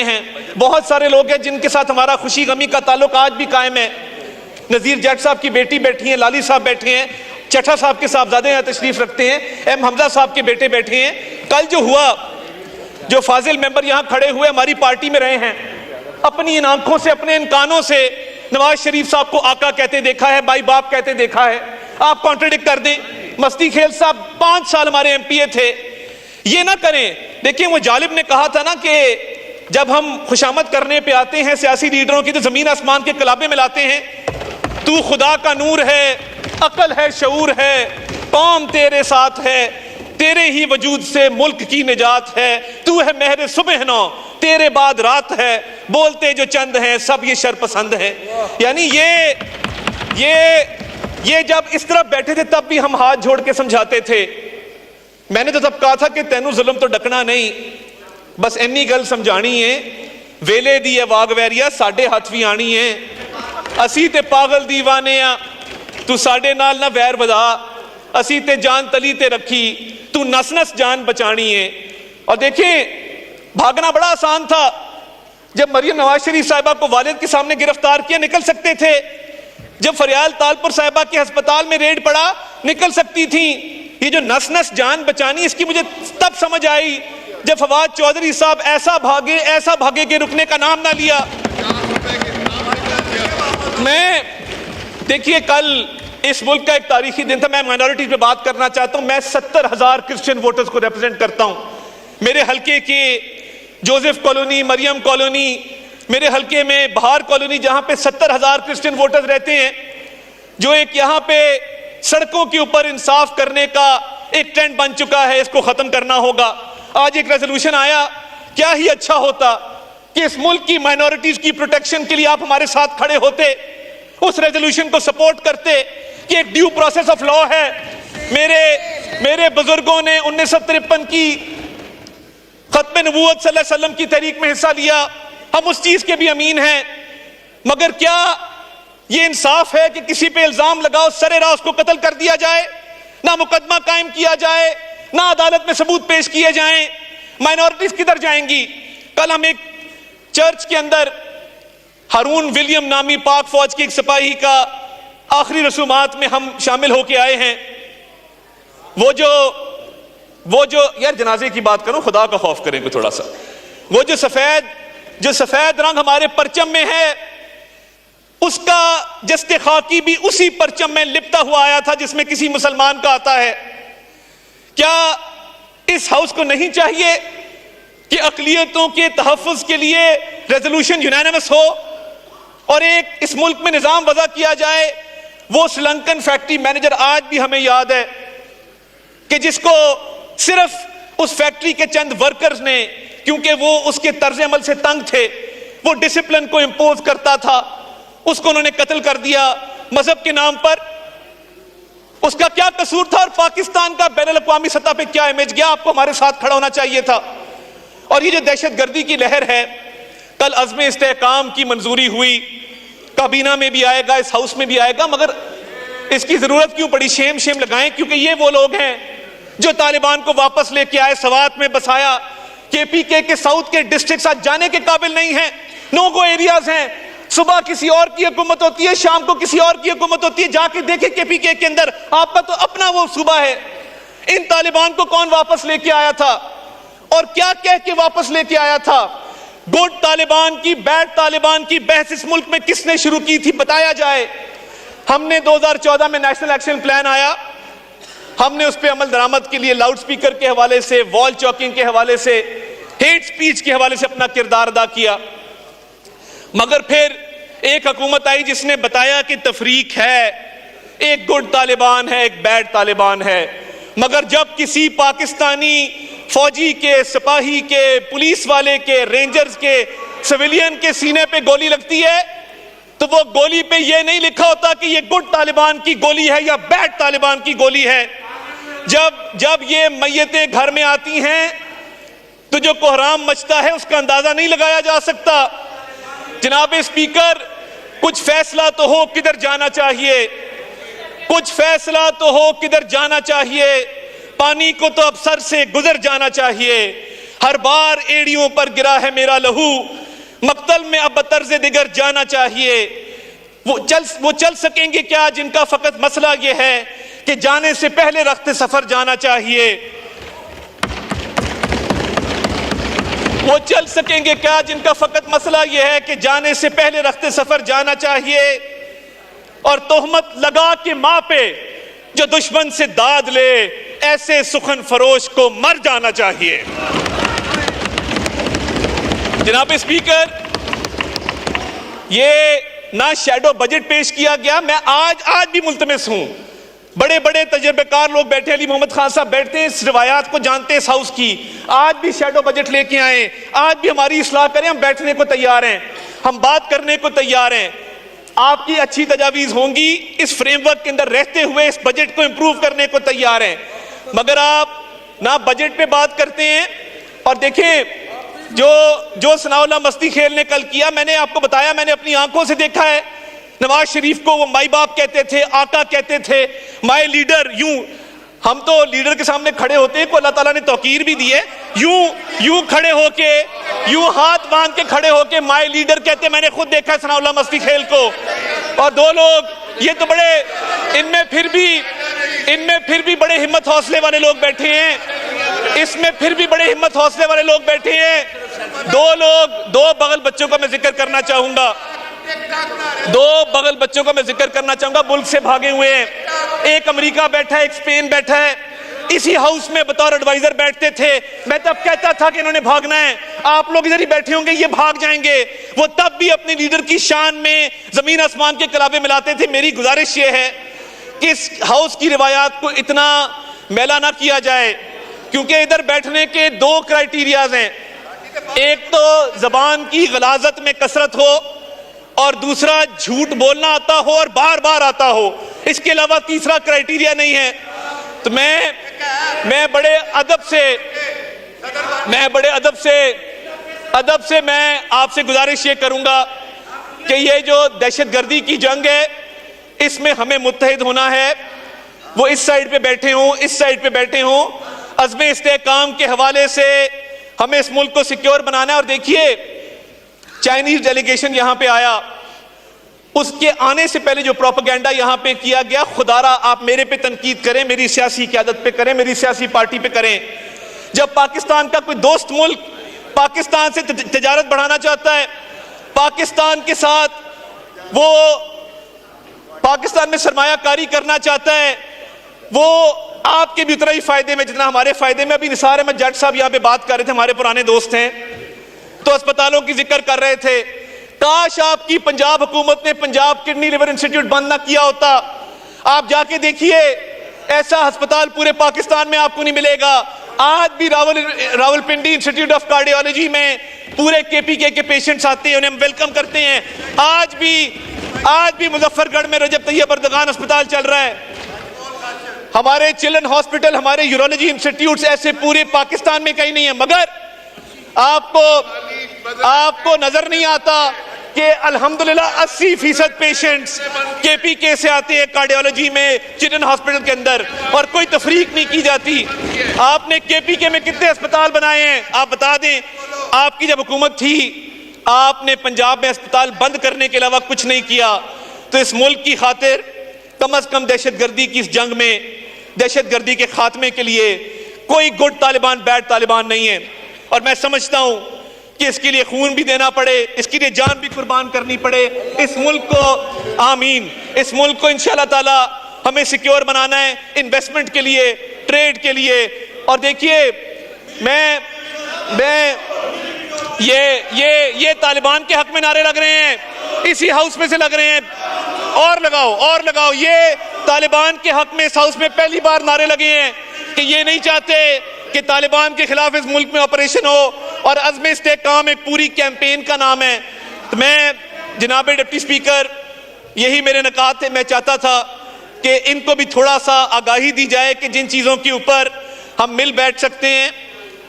हैं। बहुत सारे लोग हैं जिनके साथ हमारा खुशी गमी का ताल्लुक आज भी कायम है। नज़ीर जट साहब की बेटी बैठी हैं, लाली साहब बैठे हैं, चट्टा साहब के साहबजादे यहाँ तशरीफ रखते हैं, एम हमजा साहब के बेटे बैठे हैं। कल जो हुआ, जो फाजिल मेंबर यहाँ खड़े हुए हमारी पार्टी में रहे हैं, अपनी इन आंखों से, अपने इन कानों से नवाज शरीफ साहब को आका कहते देखा है, भाई बाप कहते देखा है। आप कॉन्ट्रडिक्ट कर दें। मस्ती खेल साहब 5 साल हमारे एमपीए थे, ये ना करें। देखिए वो जालिब ने कहा था ना कि जब हम खुशामद करने पे आते हैं सियासी लीडरों की तो जमीन आसमान के कलाबे में लाते हैं। तू खुदा का नूर है, अकल है, शऊर है, कौम तेरे साथ है, तेरे ही वजूद से मुल्क की निजात है। तू है मेहर सुबह नौ, तेरे बाद रात है, बोलते जो चंद हैं सब ये शर पसंद हैं। यानी ये जब इस तरह बैठे थे तब भी हम हाथ जोड़ के समझाते थे। मैंने तो तब कहा था कि तेनू जुल्म तो डकना नहीं, बस इन्नी गल समझानी है, वेले दी है वाग वैरिया साडे हथ भी आनी है। असी ते पागल दीवाने आ, तू साडे नाल ना वैर बधा, असी ते जान तली ते रखी, तू नस नस जान बचानी है। और देखिए भागना बड़ा आसान था। जब मरियम नवाज शरीफ साहिबा को वालिद के सामने गिरफ्तार किया निकल सकते थे। जब फरियाल तालपुर साहिबा के अस्पताल में रेड पड़ा निकल सकती थी। ये जो नस नस जान बचानी, इसकी मुझे तब समझ आई जब फवाद चौधरी साहब ऐसा भागे कि रुकने का नाम ना लिया। मैं देखिए कल इस मुल्क का एक तारीखी दिन था। मैं माइनॉरिटीज पे बात करना चाहता हूं। मैं 70,000 क्रिश्चियन वोटर्स को रिप्रेजेंट करता हूं। मेरे हल्के के जोसेफ कॉलोनी, मरियम कॉलोनी, मेरे हल्के में बहार कॉलोनी, जहां पे 70,000 क्रिश्चियन वोटर्स रहते हैं, जो एक यहां पे सड़कों के ऊपर इंसाफ करने का एक ट्रेंड बन चुका है, इसको खत्म करना होगा। आज एक रेजोल्यूशन आया, क्या ही अच्छा होता कि इस मुल्क की माइनॉरिटीज की प्रोटेक्शन के लिए आप हमारे साथ खड़े होते, उस रेजोल्यूशन को सपोर्ट करते कि एक ड्यू प्रोसेस ऑफ लॉ है। मेरे बुजुर्गों ने 1953 की खत्म नबूवत सल्लल्लाहु अलैहि वसल्लम की तहरीक में हिस्सा लिया, हम उस चीज के भी अमीन हैं। मगर क्या ये इंसाफ है कि किसी पे इल्जाम लगाओ, सरेराह उसको कत्ल कर दिया जाए, ना मुकदमा कायम किया जाए, ना अदालत में सबूत पेश किए जाएं? माइनॉरिटीज किधर जाएंगी? कल हम एक चर्च के अंदर हारून विलियम नामी पाक फौज के एक सिपाही का आखिरी रसूमात में हम शामिल होके आए हैं। वो जो यार जनाजे की बात करो, खुदा का खौफ करेंगे थोड़ा सा। वो जो सफेद रंग हमारे परचम में है, उसका जस्ते खाकी भी उसी परचम में लिपटा हुआ आया था जिसमें किसी मुसलमान का आता है। क्या इस हाउस को नहीं चाहिए कि अकलियतों के तहफ़्फ़ुज़ के लिए रेजोल्यूशन यूनानिमस हो और एक इस मुल्क में निज़ाम वज़ा किया जाए? वो श्रीलंकन फैक्ट्री मैनेजर आज भी हमें याद है कि जिसको सिर्फ उस फैक्ट्री के चंद वर्कर्स ने, क्योंकि वो उसके तर्ज अमल से तंग थे, वो डिसिप्लिन को इंपोज करता था, उसको उन्होंने कत्ल कर दिया मजहब के नाम पर। उसका क्या कसूर था? और पाकिस्तान का बैनुल-अक़वामी सतह पे क्या इमेज गया? आपको हमारे साथ खड़ा होना चाहिए था। और ये जो दहशतगर्दी की लहर है, कल अज़्म इस्तेहकाम की मंजूरी हुई, काबीना में भी आएगा, इस हाउस में भी आएगा, मगर इसकी जरूरत क्यों पड़ी? शेम लगाएं, क्योंकि ये वो लोग हैं जो तालिबान को वापस लेके आए, सवात में बसाया। केपीके के साउथ के डिस्ट्रिक्ट आज जाने के काबिल नहीं है, नो गो एरियाज हैं। सुबह किसी और की हुकूमत होती है, शाम को किसी और की हुकूमत होती है। जाके देखे केपीके के अंदर, आपका तो अपना वो सूबा है। इन तालिबान को कौन वापस लेके आया था और क्या कह के वापस लेके आया था? गुड तालिबान की, बैड तालिबान की बहस इस मुल्क में किसने शुरू की थी? बताया जाए। हमने 2014 में नेशनल एक्शन प्लान आया, हमने उस पर अमल दरामद के लिए लाउड स्पीकर के हवाले से, वॉल चौकिंग के हवाले से, हेट स्पीच के हवाले से अपना किरदार अदा किया। मगर फिर एक हुकूमत आई जिसने बताया कि तफरीक है, एक गुड तालिबान है, एक बैड तालिबान है। मगर जब किसी पाकिस्तानी फौजी के, सिपाही के, पुलिस वाले के, रेंजर्स के, सिविलियन के सीने पे गोली लगती है तो वो गोली पे ये नहीं लिखा होता कि ये गुड तालिबान की गोली है या बैड तालिबान की गोली है। जब ये मैयतें घर में आती हैं तो जो कोहराम मचता है उसका अंदाजा नहीं लगाया जा सकता। जनाब स्पीकर, कुछ फैसला तो हो किधर जाना चाहिए, कुछ फैसला तो हो किधर जाना चाहिए। पानी को तो अब सर से गुजर जाना चाहिए। हर बार एड़ियों पर गिरा है मेरा लहू, मक्तल में अब बतर्ज दिगर जाना चाहिए। वो चल सकेंगे क्या जिनका फकत मसला ये है कि जाने से पहले रख्ते सफर जाना चाहिए। वो चल सकेंगे क्या जिनका फकत मसला ये है कि जाने से पहले रख्ते सफर जाना चाहिए। और तोहमत लगा के माँ पे जो दुश्मन से दाद ले, ऐसे सुखन फरोश को मर जाना चाहिए। जनाब स्पीकर, ये ना शैडो बजट पेश किया गया, मैं आज भी मुल्तमिस हूं। बड़े बड़े तजर्बेकार लोग बैठे, अली मोहम्मद खान साहब बैठते हैं, इस रिवायात को जानते हैं इस हाउस की। आज भी शैडो बजट लेके आए, आज भी हमारी इस्लाह करें, हम बैठने को तैयार हैं, हम बात करने को तैयार हैं। आपकी अच्छी तजावीज होंगी, इस फ्रेमवर्क के अंदर रहते हुए इस बजट को इंप्रूव करने को तैयार हैं। मगर आप ना बजट पे बात करते हैं। और देखें, जो सनाउल्लाह मस्ती खेल ने कल किया, मैंने आपको बताया, मैंने अपनी आंखों से देखा है। नवाज शरीफ को वो माई बाप कहते थे, आका कहते थे, माई लीडर। यूं हम तो लीडर के सामने खड़े होते हैं को अल्लाह ताला ने तौकीर भी दी है, यूं खड़े होके, यूं हाथ बांध के खड़े होके माई लीडर कहते। मैंने खुद देखा है सनाउल्लाह मस्ती खेल को। और दो लोग, ये तो बड़े, इनमें फिर भी बड़े हिम्मत हौसले वाले लोग बैठे हैं, इसमें फिर भी बड़े हिम्मत हौसले वाले लोग बैठे हैं। दो बगल बच्चों का मैं जिक्र करना चाहूंगा, मुल्क से भागे हुए हैं। एक अमेरिका बैठा है, एक स्पेन बैठा है, इसी हाउस में बतौर एडवाइजर बैठते थे। मैं तब कहता था कि इन्होंने भागना है, आप लोग इधर ही बैठे होंगे, ये भाग जाएंगे। वो तब भी अपने लीडर की शान में जमीन आसमान के कलाबे मिलाते थे। मेरी गुजारिश ये है कि इस हाउस की रिवायात को इतना मैला ना किया जाए, क्योंकि इधर बैठने के दो क्राइटेरियाज हैं। एक तो जबान की गलाजत में कसरत हो, और दूसरा झूठ बोलना आता हो और बार बार आता हो। इसके अलावा तीसरा क्राइटेरिया नहीं है। तो मैं बड़े अदब से मैं आपसे गुजारिश ये करूंगा कि ये जो दहशतगर्दी की जंग है, इसमें हमें मुत्तहिद होना है। वो इस साइड पे बैठे हों, इस साइड पे बैठे हों, अज़्म इस्तेहकाम के हवाले से हमें इस मुल्क को सिक्योर बनाना है। और देखिए, चाइनीज डेलीगेशन यहां पे आया, उसके आने से पहले जो प्रोपेगेंडा यहां पे किया गया, खुदारा आप मेरे पे तनकीद करें, मेरी सियासी क़यादत पे करें, मेरी सियासी पार्टी पे करें। जब पाकिस्तान का कोई दोस्त मुल्क पाकिस्तान से तिजारत बढ़ाना चाहता है, पाकिस्तान के साथ वो पाकिस्तान में सरमायाकारी करना चाहता है, वो आपके भी उतना ही फायदे में जितना हमारे फायदे में। अभी निसार अहमद जट साहब यहां पे बात कर रहे थे, हमारे पुराने दोस्त हैं, तो अस्पतालों की जिक्र कर रहे थे। काश आपकी पंजाब हुकूमत ने पंजाब किडनी लिवर इंस्टीट्यूट बंद ना किया होता। आप जाके देखिए, ऐसा अस्पताल पूरे पाकिस्तान में आपको नहीं मिलेगा। आज भी रावलपिंडी इंस्टीट्यूट ऑफ कार्डियोलॉजी में पूरे केपीके के पेशेंट्स आते हैं, उन्हें हम वेलकम करते हैं। आज भी मुजफ्फरगढ़ में रजब तैयब अर्दगान अस्पताल चल रहा है। हमारे चिल्ड्रन हॉस्पिटल, हमारे यूरोलॉजी इंस्टीट्यूट ऐसे पूरे पाकिस्तान में कहीं नहीं है। मगर आपको नजर नहीं आता कि अल्हम्दुलिल्लाह 80% पेशेंट्स केपीके से आते हैं कार्डियोलॉजी में, चिल्ड्रन हॉस्पिटल के अंदर, और कोई तफरीक नहीं की जाती। आपने केपीके में कितने अस्पताल बनाए हैं आप बता दें। आपकी जब हुकूमत थी, आपने पंजाब में अस्पताल बंद करने के अलावा कुछ नहीं किया। तो इस मुल्क की खातिर कम अज कम दहशतगर्दी की इस जंग में, दहशतगर्दी के खात्मे के लिए कोई गुड तालिबान बैड तालिबान नहीं है। और मैं समझता हूं कि इसके लिए खून भी देना पड़े, इसके लिए जान भी कुर्बान करनी पड़े, इस मुल्क को, आमीन, इस मुल्क को इंशाअल्लाह ताला हमें सिक्योर बनाना है, इन्वेस्टमेंट के लिए, ट्रेड के लिए। और देखिए, मैं ये तालिबान के हक में नारे लग रहे हैं, इसी हाउस में से लग रहे हैं, और लगाओ। ये तालिबान के हक में इस हाउस में पहली बार नारे लगे हैं कि ये नहीं चाहते कि तालिबान के खिलाफ इस मुल्क में ऑपरेशन हो, और अज़्म इस्तेहकाम एक पूरी कैंपेन का नाम है। तो मैं जनाब डिप्टी स्पीकर, यही मेरे नकात थे। मैं चाहता था कि इनको भी थोड़ा सा आगाही दी जाए कि जिन चीज़ों के ऊपर हम मिल बैठ सकते हैं,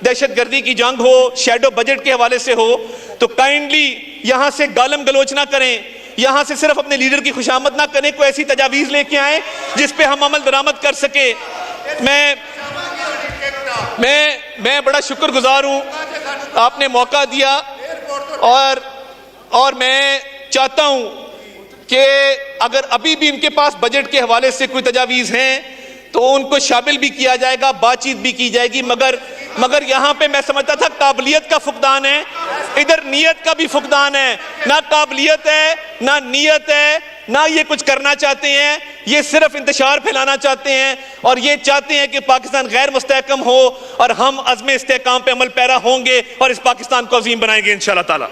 दहशतगर्दी की जंग हो, शैडो बजट के हवाले से हो, तो काइंडली यहाँ से गालम गलोच ना करें, यहाँ से सिर्फ अपने लीडर की खुशामद ना करें, कोई ऐसी तजावीज़ लेके आए जिस पे हम अमल दरामद कर सके। मैं बड़ा शुक्रगुजार हूं, आपने मौका दिया और मैं चाहता हूं कि अगर अभी भी इनके पास बजट के हवाले से कोई तजावीज़ हैं तो उनको शामिल भी किया जाएगा, बातचीत भी की जाएगी। मगर यहां पे मैं समझता था काबिलियत का फुकदान है, इधर नीयत का भी फुकदान है। ना काबिलियत है, ना नीयत है, ना ये कुछ करना चाहते हैं, ये सिर्फ इंतशार फैलाना चाहते हैं और ये चाहते हैं कि पाकिस्तान गैर मुस्तहकम हो और हम अज़्म इस्तेहकाम पे अमल पैरा होंगे और इस पाकिस्तान को अजीम बनाएंगे इंशाअल्लाह ताला।